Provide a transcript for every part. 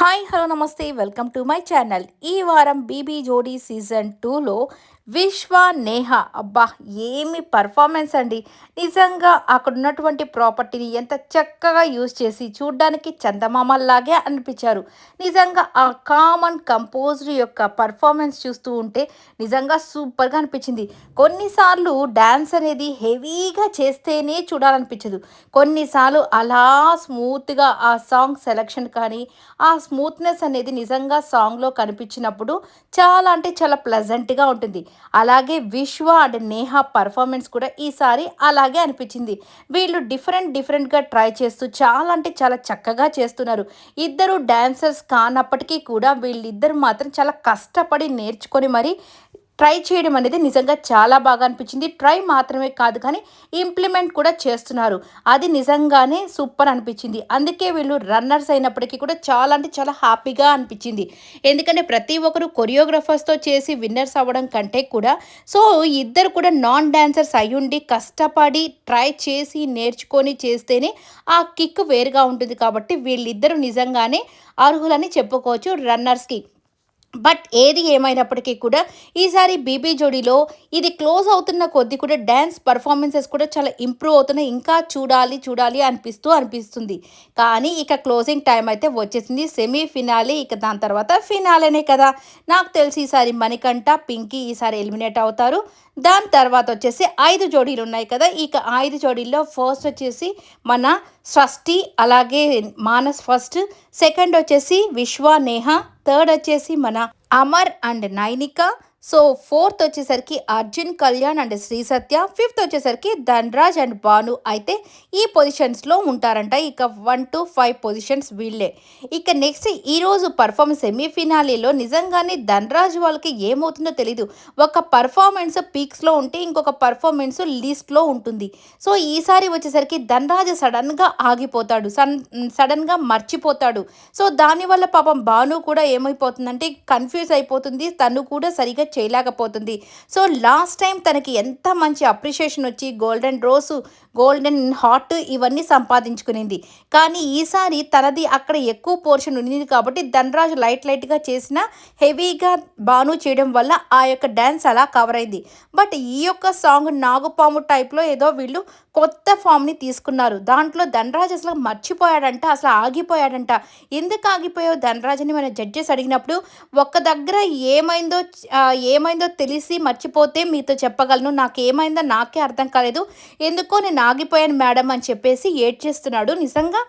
Hi hello నమస్తే welcome to my channel. ఈ వారం బీబీ జోడీ సీజన్ 2లో విశ్వ నేహ అబ్బా ఏమి పర్ఫార్మెన్స్ అండి. నిజంగా అక్కడ ఉన్నటువంటి ప్రాపర్టీని ఎంత చక్కగా యూజ్ చేసి చూడ్డానికి చందమామల్లాగే అనిపించారు. నిజంగా ఆ కామన్ కంపోజ్డ్ యొక్క పర్ఫార్మెన్స్ చూస్తూ ఉంటే నిజంగా సూపర్గా అనిపించింది. కొన్నిసార్లు డ్యాన్స్ అనేది హెవీగా చేస్తేనే చూడాలనిపించదు. కొన్నిసార్లు అలా స్మూత్గా ఆ సాంగ్ సెలెక్షన్ కానీ ఆ స్మూత్‌నెస్ అనేది నిజంగా సాంగ్‌లో కనిపించినప్పుడు చాలా అంటే చాలా ప్లెజెంట్‌గా ఉంటుంది. అలాగే 'విశ్వ' అండ్ 'నేహ' పర్ఫార్మెన్స్ కూడా ఈసారి అలాగే అనిపించింది. వీళ్ళు డిఫరెంట్‌గా ట్రై చేస్తూ చాలా అంటే చాలా చక్కగా చేస్తున్నారు. ఇద్దరు డాన్సర్స్ కానప్పటికీ కూడా వీళ్ళిద్దరు మాత్రం చాలా కష్టపడి నేర్చుకొని మరి ట్రై చేయడం అనేది నిజంగా చాలా బాగా అనిపించింది. ట్రై మాత్రమే కాదు కానీ ఇంప్లిమెంట్ కూడా చేస్తున్నారు. అది నిజంగానే సూపర్ అనిపించింది. అందుకే వీళ్ళు రన్నర్స్ అయినప్పటికీ కూడా చాలా అంటే చాలా హ్యాపీగా అనిపించింది. ఎందుకంటే ప్రతి ఒక్కరు కొరియోగ్రాఫర్స్‌తో చేసి విన్నర్స్ అవ్వడం కంటే కూడా సో ఇద్దరు కూడా నాన్ డాన్సర్స్ అయ్యుండి కష్టపడి ట్రై చేసి నేర్చుకొని చేస్తేనే ఆ కిక్ వేరుగా ఉంటుంది. కాబట్టి వీళ్ళిద్దరూ నిజంగానే అర్హులని చెప్పుకోవచ్చు రన్నర్స్‌కి. బట్ ఏది ఏమైనప్పటికీ కూడా ఈసారి 'బీబీ జోడీలో' ఇది క్లోజ్ అవుతున్న కొద్దీ కూడా డాన్స్ పర్ఫార్మెన్సెస్ కూడా చాలా ఇంప్రూవ్ అవుతున్నాయి. ఇంకా చూడాలి అనిపిస్తుంది. కానీ ఇక క్లోజింగ్ టైం అయితే వచ్చేసింది. సెమీ ఫినాలే ఇక దాని తర్వాత ఫినాలేనే కదా! నాకు తెలిసి ఈసారి 'మణికంఠ', 'పింకీ' ఈసారి ఎలిమినేట్ అవుతారు. దాని తర్వాత వచ్చేసి 5 జోడీలు ఉన్నాయి కదా! ఇక 5 జోడీల్లో ఫస్ట్ వచ్చేసి మన 'స్వస్తి' అలాగే 'మానస్' ఫస్ట్, సెకండ్ వచ్చేసి 'విశ్వ నేహ', థర్డ్ వచ్చేసి మన 'Amar' and 'Nainika'. So fourth వచ్చేసరికి 'అర్జున్ కళ్యాణ్' అండ్ 'శ్రీ సత్య'. ఫిఫ్త్ వచ్చేసరికి 'ధన్‌రాజ్' అండ్ 'భాను' అయితే ఈ పొజిషన్స్‌లో ఉంటారంట. ఇక 1-5 పొజిషన్స్ వీళ్ళే. ఇక నెక్స్ట్ ఈరోజు పర్ఫార్మెన్స్ సెమీ ఫినాలేలో నిజంగానే 'ధన్‌రాజ్' వాళ్ళకి ఏమవుతుందో తెలీదు. ఒక పర్ఫార్మెన్స్ పీక్స్‌లో ఉంటే ఇంకొక పర్ఫార్మెన్స్ లీస్ట్‌లో ఉంటుంది. సో ఈసారి వచ్చేసరికి 'ధన్‌రాజ్' సడన్‌గా ఆగిపోతాడు. సడన్‌గా మర్చిపోతాడు. సో దానివల్ల పాపం 'భాను' కూడా ఏమైపోతుందంటే కన్‌ఫ్యూజ్ అయిపోతుంది. తను కూడా సరిగ్గా చేయలేకపోతుంది. సో లాస్ట్ టైం తనకి ఎంత మంచి అప్రిషియేషన్ వచ్చి గోల్డెన్ రోసు, గోల్డెన్ హార్ట్ ఇవన్నీ సంపాదించుకునింది. కానీ ఈసారి తనది అక్కడ ఎక్కువ పోర్షన్ ఉండింది కాబట్టి 'ధన్‌రాజ్' లైట్‌గా చేసినా హెవీగా 'భాను' చేయడం వల్ల ఆ యొక్క డాన్స్ అలా కవర్ అయింది. బట్ ఈ యొక్క సాంగ్ 'నాగుపాము' టైప్‌లో ఏదో వీళ్ళు కొత్త ఫామ్‌ని తీసుకున్నారు. దాంట్లో 'ధన్‌రాజ్' అసలు మర్చిపోయాడంట. అసలు ఆగిపోయాడంట. ఎందుకు ఆగిపోయావు 'ధన్‌రాజ్' అని మన జడ్జెస్ అడిగినప్పుడు ఒక్క దగ్గర ఏమైందో తెలిసి మర్చిపోతే మీతో చెప్పగలను. నాకేమైందో నాకే అర్థం కాలేదు. ఎందుకో నేను ఆగిపోయాను మేడం అని చెప్పేసి ఏడ్చేస్తున్నాడు. నిజంగా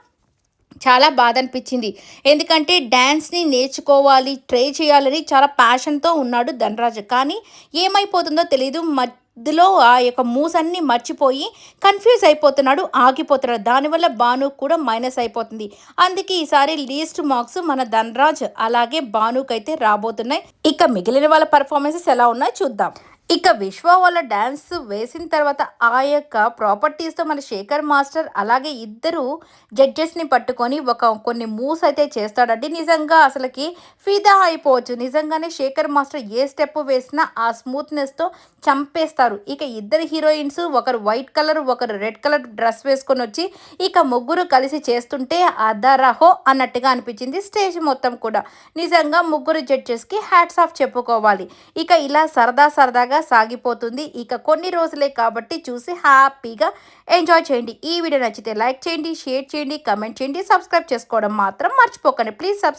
చాలా బాధ అనిపించింది. ఎందుకంటే డాన్స్‌ని నేర్చుకోవాలి, ట్రై చేయాలని చాలా ప్యాషన్‌తో ఉన్నాడు 'ధన్‌రాజ్'. కానీ ఏమైపోతుందో తెలీదు. మధ్యలో ఆ యొక్క మూవ్స్ అన్నీ మర్చిపోయి కన్‌ఫ్యూజ్ అయిపోతున్నాడు, ఆగిపోతున్నాడు. దానివల్ల 'భాను' కూడా మైనస్ అయిపోతుంది. అందుకే ఈసారి లీస్ట్ మార్క్స్ మన 'ధన్‌రాజ్' అలాగే 'భాను'కైతే రాబోతున్నాయి. ఇక మిగిలిన వాళ్ళ పెర్ఫార్మన్సెస్ ఎలా ఉన్నాయో చూద్దాం. ఇక 'విశ్వ' వాళ్ళ డాన్స్ వేసిన తర్వాత ఆ యొక్క ప్రాపర్టీస్‌తో మన 'శేఖర్ మాస్టర్' అలాగే ఇద్దరు జడ్జెస్‌ని పట్టుకొని కొన్ని మూవ్స్ అయితే చేస్తాడండి. నిజంగా అసలకి ఫిదా అయిపోవచ్చు. నిజంగానే 'శేఖర్ మాస్టర్' ఏ స్టెప్ వేసినా ఆ స్మూత్‌నెస్‌తో చంపేస్తారు. ఇక ఇద్దరు హీరోయిన్స్ ఒకరు వైట్ కలర్, ఒకరు రెడ్ కలర్ డ్రెస్ వేసుకొనొచ్చి ఇక ముగ్గురు కలిసి చేస్తుంటే అదరహో అన్నట్టుగా అనిపించింది స్టేజ్ మొత్తం కూడా. నిజంగా ముగ్గురు జడ్జెస్‌కి హ్యాట్స్ ఆఫ్ చెప్పుకోవాలి. ఇక ఇలా సరదాగా సాగిపోతుంది. ఇక కొన్ని రోజులే కాబట్టి చూసి హ్యాపీగా ఎంజాయ్ చేయండి. ఈ వీడియో నచ్చితే లైక్ చేయండి, షేర్ చేయండి, కామెంట్ చేయండి, సబ్స్క్రైబ్ చేసుకోవడం మాత్రం మర్చిపోకండి. Please subscribe.